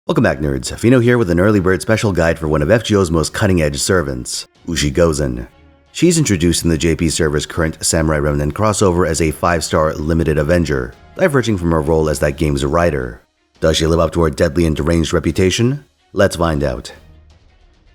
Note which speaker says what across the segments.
Speaker 1: Welcome back, nerds. Fino here with an early bird special guide for one of FGO's most cutting-edge servants, Ushi Gozen. She's introduced in the JP server's current Samurai Remnant crossover as a 5-star limited Avenger, diverging from her role as that game's writer. Does she live up to her deadly and deranged reputation? Let's find out.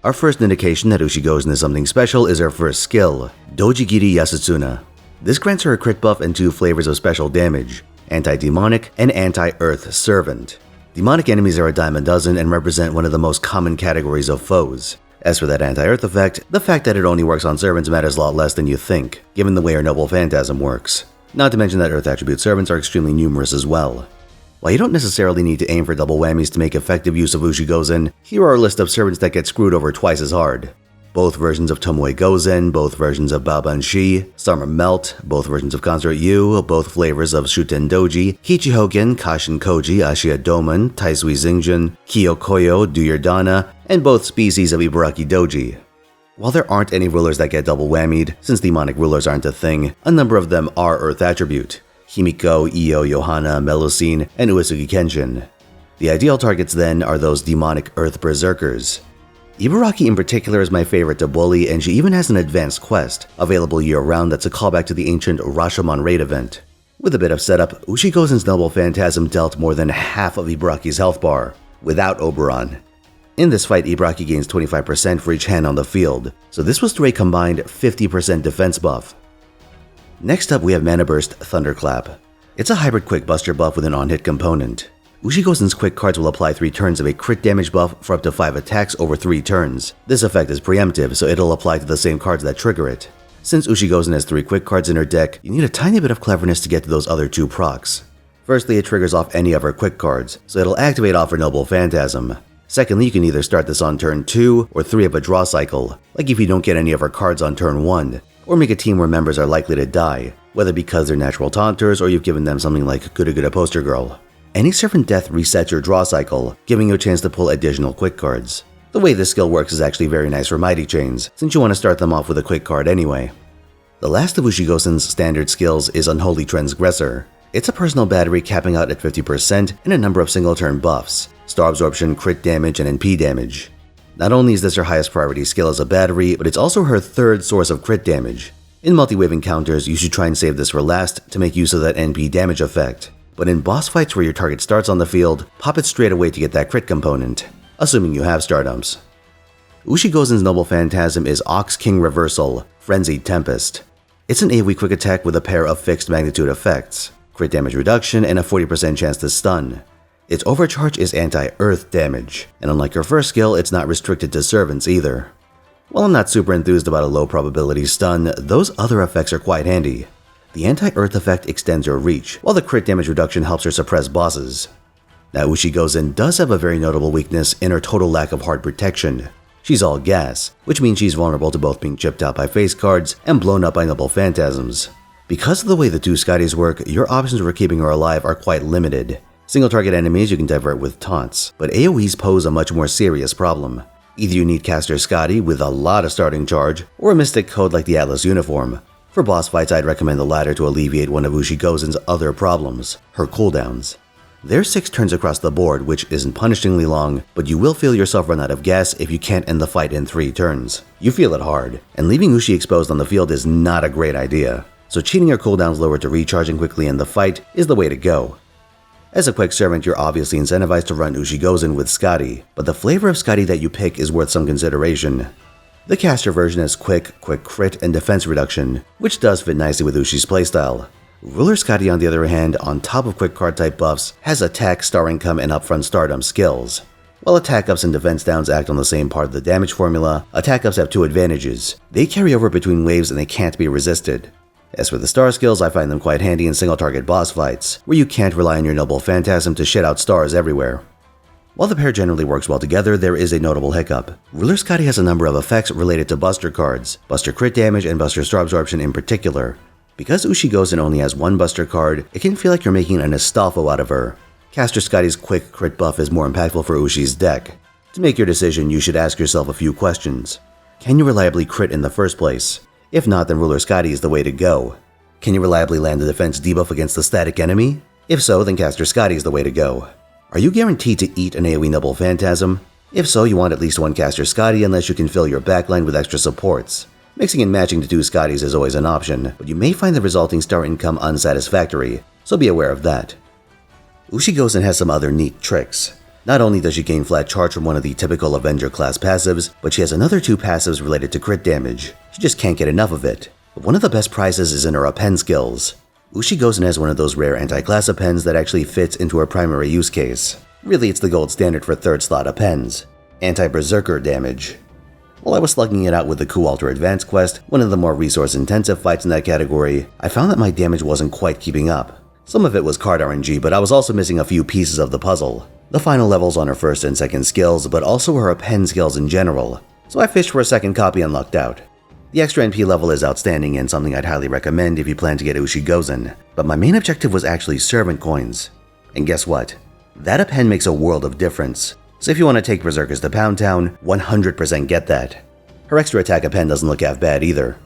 Speaker 1: Our first indication that Ushi Gozen is something special is her first skill, Dojigiri Yasutsuna. This grants her a crit buff and 2 flavors of special damage, Anti-Demonic and Anti-Earth Servant. Demonic enemies are a dime a dozen and represent one of the most common categories of foes. As for that anti-earth effect, the fact that it only works on servants matters a lot less than you think, given the way her noble phantasm works. Not to mention that earth attribute servants are extremely numerous as well. While you don't necessarily need to aim for double whammies to make effective use of Ushi Gozen, here are a list of servants that get screwed over twice as hard. Both versions of Tomoe Gozen, both versions of Babanshi, Summer Melt, both versions of Consort Yu, both flavors of Shuten Doji, Kichihogen, Kashin Koji, Ashia Doman, Taisui Xingjun, Kyokoyo, Duyurdana, and both species of Ibaraki Doji. While there aren't any rulers that get double whammied, since demonic rulers aren't a thing, a number of them are Earth attribute: Himiko, Io, Johanna, Melusine, and Uesugi Kenshin. The ideal targets then are those demonic Earth berserkers. Ibaraki in particular is my favorite to bully, and she even has an advanced quest, available year-round that's a callback to the ancient Rashomon raid event. With a bit of setup, Ushi Gozen's noble phantasm dealt more than half of Ibaraki's health bar, without Oberon. In this fight, Ibaraki gains 25% for each hand on the field, so this was through a combined 50% defense buff. Next up we have Mana Burst Thunderclap. It's a hybrid quick buster buff with an on-hit component. Ushi Gozen's quick cards will apply 3 turns of a crit damage buff for up to 5 attacks over 3 turns. This effect is preemptive, so it'll apply to the same cards that trigger it. Since Ushi Gozen has 3 quick cards in her deck, you need a tiny bit of cleverness to get to those other 2 procs. Firstly, it triggers off any of her quick cards, so it'll activate off her Noble Phantasm. Secondly, you can either start this on turn 2 or 3 of a draw cycle, like if you don't get any of her cards on turn 1, or make a team where members are likely to die, whether because they're natural taunters or you've given them something like Gura Gura Poster Girl. Any servant death resets your draw cycle, giving you a chance to pull additional quick cards. The way this skill works is actually very nice for Mighty Chains, since you want to start them off with a quick card anyway. The last of Ushi Gozen's standard skills is Unholy Transgressor. It's a personal battery capping out at 50% and a number of single-turn buffs: Star Absorption, crit damage, and NP damage. Not only is this her highest priority skill as a battery, but it's also her 3rd source of crit damage. In multi-wave encounters, you should try and save this for last to make use of that NP damage effect. But in boss fights where your target starts on the field, pop it straight away to get that crit component, assuming you have stardumps. Ushi Gozen's Noble Phantasm is Ox King Reversal, Frenzied Tempest. It's an AoE quick attack with a pair of fixed magnitude effects: crit damage reduction and a 40% chance to stun. Its overcharge is anti-earth damage, and unlike her first skill, it's not restricted to servants either. While I'm not super enthused about a low probability stun, those other effects are quite handy. The anti-earth effect extends her reach, while the crit damage reduction helps her suppress bosses. Now, Ushi Gozen does have a very notable weakness in her total lack of hard protection. She's all gas, which means she's vulnerable to both being chipped out by face cards and blown up by noble phantasms. Because of the way the 2 Scotties work, your options for keeping her alive are quite limited. Single target enemies you can divert with taunts, but AoEs pose a much more serious problem. Either you need Caster Scotty with a lot of starting charge, or a Mystic Code like the Atlas uniform. For boss fights, I'd recommend the latter to alleviate one of Ushi Gozen's other problems, her cooldowns. There's 6 turns across the board, which isn't punishingly long, but you will feel yourself run out of gas if you can't end the fight in 3 turns. You feel it hard, and leaving Ushi exposed on the field is not a great idea, so cheating her cooldowns lower to recharge and quickly end the fight is the way to go. As a quick servant, you're obviously incentivized to run Ushi Gozen with Scotty, but the flavor of Scotty that you pick is worth some consideration. The caster version has quick crit, and defense reduction, which does fit nicely with Ushi's playstyle. Ruler Scotty, on the other hand, on top of quick card type buffs, has attack, star income, and upfront stardom skills. While attack ups and defense downs act on the same part of the damage formula, attack ups have 2 advantages. They carry over between waves and they can't be resisted. As for the star skills, I find them quite handy in single target boss fights, where you can't rely on your Noble Phantasm to shit out stars everywhere. While the pair generally works well together, there is a notable hiccup. Ruler Scotty has a number of effects related to buster cards, buster crit damage and buster star absorption in particular. Because Ushi Gozen only has 1 buster card, it can feel like you're making an Astolfo out of her. Caster Scotty's quick crit buff is more impactful for Ushi's deck. To make your decision, you should ask yourself a few questions. Can you reliably crit in the first place? If not, then Ruler Scotty is the way to go. Can you reliably land a defense debuff against a static enemy? If so, then Caster Scotty is the way to go. Are you guaranteed to eat an AoE Noble Phantasm? If so, you want at least one caster Scotty unless you can fill your backline with extra supports. Mixing and matching the two Scotties is always an option, but you may find the resulting star income unsatisfactory, so be aware of that. Ushi Gozen has some other neat tricks. Not only does she gain flat charge from one of the typical Avenger class passives, but she has another two passives related to crit damage. She just can't get enough of it. But one of the best prizes is in her append skills. Ushi Gozen has one of those rare anti-class appends that actually fits into her primary use case. Really, it's the gold standard for third slot appends. Anti-berserker damage. While I was slugging it out with the Coup Alter Advanced quest, one of the more resource-intensive fights in that category, I found that my damage wasn't quite keeping up. Some of it was card RNG, but I was also missing a few pieces of the puzzle. The final levels on her first and second skills, but also her append skills in general. So I fished for a second copy and lucked out. The extra NP level is outstanding and something I'd highly recommend if you plan to get Ushi Gozen, but my main objective was actually servant coins. And guess what? That append makes a world of difference. So if you want to take Berserkers to Pound Town, 100% get that. Her extra attack append doesn't look half bad either.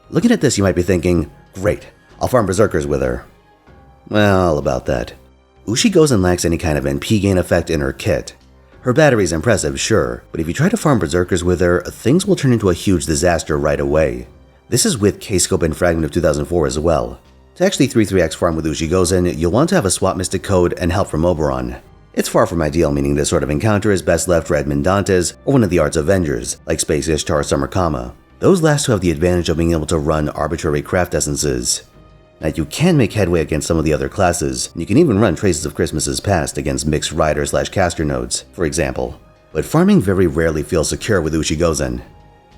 Speaker 1: Looking at this, you might be thinking, great, I'll farm Berserkers with her. Well, about that. Ushi Gozen lacks any kind of NP gain effect in her kit. Her battery's impressive, sure, but if you try to farm Berserkers with her, things will turn into a huge disaster right away. This is with K-Scope and Fragment of 2004 as well. To actually 3-3x farm with Ushi Gozen, you'll want to have a swap mystic code and help from Oberon. It's far from ideal, meaning this sort of encounter is best left for Edmund Dantes or one of the Arts Avengers, like Space Ishtar or Summer Kama. Those last two have the advantage of being able to run arbitrary craft essences. Now you can make headway against some of the other classes, and you can even run Traces of Christmases Past against mixed rider/caster nodes, for example. But farming very rarely feels secure with Ushi Gozen.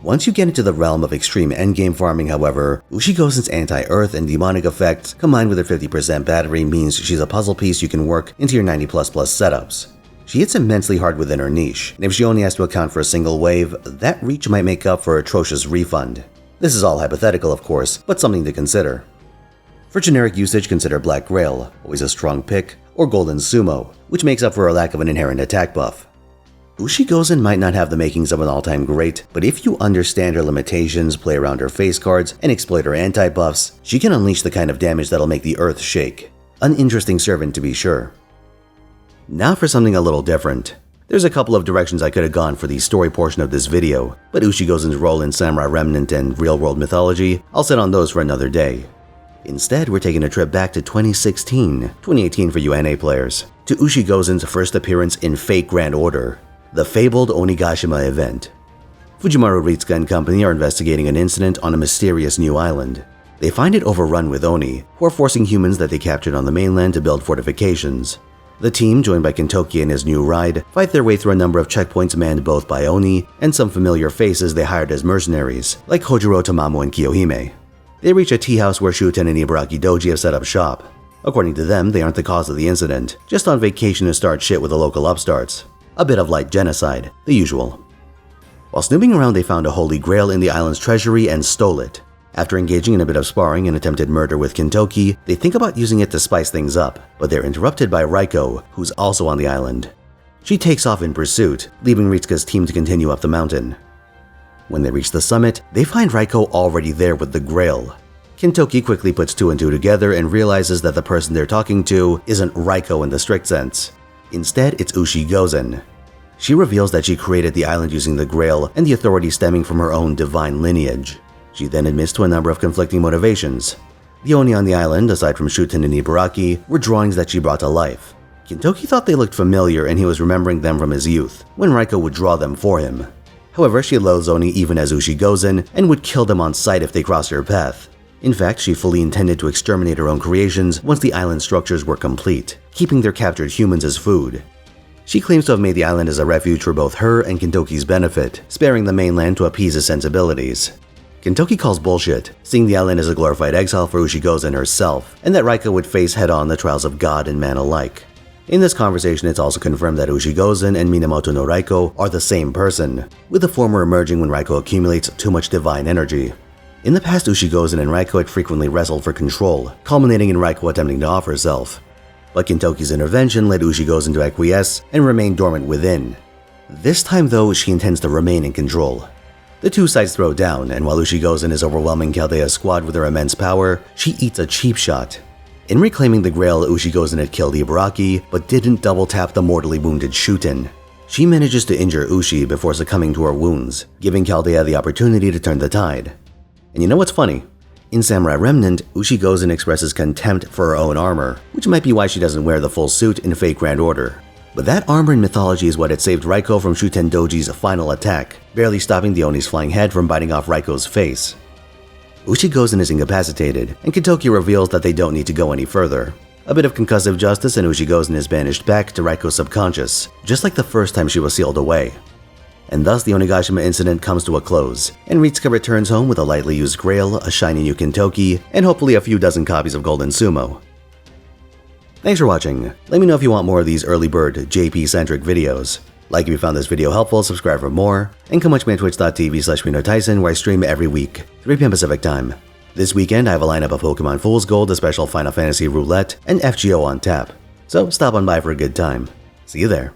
Speaker 1: Once you get into the realm of extreme endgame farming, however, Ushi Gozen's anti-earth and demonic effects combined with her 50% battery means she's a puzzle piece you can work into your 90++ setups. She hits immensely hard within her niche, and if she only has to account for a single wave, that reach might make up for atrocious refund. This is all hypothetical, of course, but something to consider. For generic usage, consider Black Grail, always a strong pick, or Golden Sumo, which makes up for a lack of an inherent attack buff. Ushi Gozen might not have the makings of an all-time great, but if you understand her limitations, play around her face cards, and exploit her anti-buffs, she can unleash the kind of damage that'll make the earth shake. An interesting servant to be sure. Now for something a little different. There's a couple of directions I could have gone for the story portion of this video, but Ushi Gozen's role in Samurai Remnant and real-world mythology, I'll set on those for another day. Instead, we're taking a trip back to 2018 for you NA players, to Ushi Gozen's first appearance in Fate Grand Order, the fabled Onigashima event. Fujimaru Ritsuka and company are investigating an incident on a mysterious new island. They find it overrun with Oni, who are forcing humans that they captured on the mainland to build fortifications. The team, joined by Kintoki and his new ride, fight their way through a number of checkpoints manned both by Oni and some familiar faces they hired as mercenaries, like Hojiro Tamamo and Kiyohime. They reach a tea house where Shuten and Ibaraki Doji have set up shop. According to them, they aren't the cause of the incident, just on vacation to start shit with the local upstarts. A bit of light genocide, the usual. While snooping around, they found a holy grail in the island's treasury and stole it. After engaging in a bit of sparring and attempted murder with Kintoki, they think about using it to spice things up, but they're interrupted by Raikou, who's also on the island. She takes off in pursuit, leaving Ritsuka's team to continue up the mountain. When they reach the summit, they find Raikou already there with the grail. Kintoki quickly puts two and two together and realizes that the person they're talking to isn't Raikou in the strict sense. Instead, it's Ushi Gozen. She reveals that she created the island using the grail and the authority stemming from her own divine lineage. She then admits to a number of conflicting motivations. The Oni on the island, aside from Shuten and Ibaraki, were drawings that she brought to life. Kintoki thought they looked familiar and he was remembering them from his youth, when Raikou would draw them for him. However, she loathes Oni even as Ushi Gozen and would kill them on sight if they crossed her path. In fact, she fully intended to exterminate her own creations once the island structures were complete, keeping their captured humans as food. She claims to have made the island as a refuge for both her and Kintoki's benefit, sparing the mainland to appease his sensibilities. Kintoki calls bullshit, seeing the island as a glorified exile for Ushi Gozen herself, and that Raikou would face head-on the trials of God and man alike. In this conversation, it's also confirmed that Ushi Gozen and Minamoto no Raikou are the same person, with the former emerging when Raikou accumulates too much divine energy. In the past, Ushi Gozen and Raikou had frequently wrestled for control, culminating in Raikou attempting to off herself. But Kintoki's intervention led Ushi Gozen to acquiesce and remain dormant within. This time though, she intends to remain in control. The two sides throw down, and while Ushi Gozen is overwhelming Caldea's squad with her immense power, she eats a cheap shot. In reclaiming the Grail, Ushi Gozen had killed Ibaraki, but didn't double tap the mortally wounded Shuten. She manages to injure Ushi before succumbing to her wounds, giving Chaldea the opportunity to turn the tide. And you know what's funny? In Samurai Remnant, Ushi Gozen expresses contempt for her own armor, which might be why she doesn't wear the full suit in Fate Grand Order. But that armor in mythology is what had saved Raikou from Shuten Doji's final attack, barely stopping the Oni's flying head from biting off Raikou's face. Ushi Gozen is incapacitated, and Kitoki reveals that they don't need to go any further. A bit of concussive justice and Ushi Gozen is banished back to Raikou's subconscious, just like the first time she was sealed away. And thus the Onigashima incident comes to a close, and Ritsuka returns home with a lightly used Grail, a shiny new Kintoki, and hopefully a few dozen copies of Golden Sumo. Thanks for watching. Let me know if you want more of these early bird JP-centric videos. Like if you found this video helpful, subscribe for more, and come watch me at twitch.tv/Finotaisen where I stream every week, 3 p.m. Pacific time. This weekend I have a lineup of Pokemon Fool's Gold, a special Final Fantasy Roulette, and FGO on tap. So stop on by for a good time. See you there.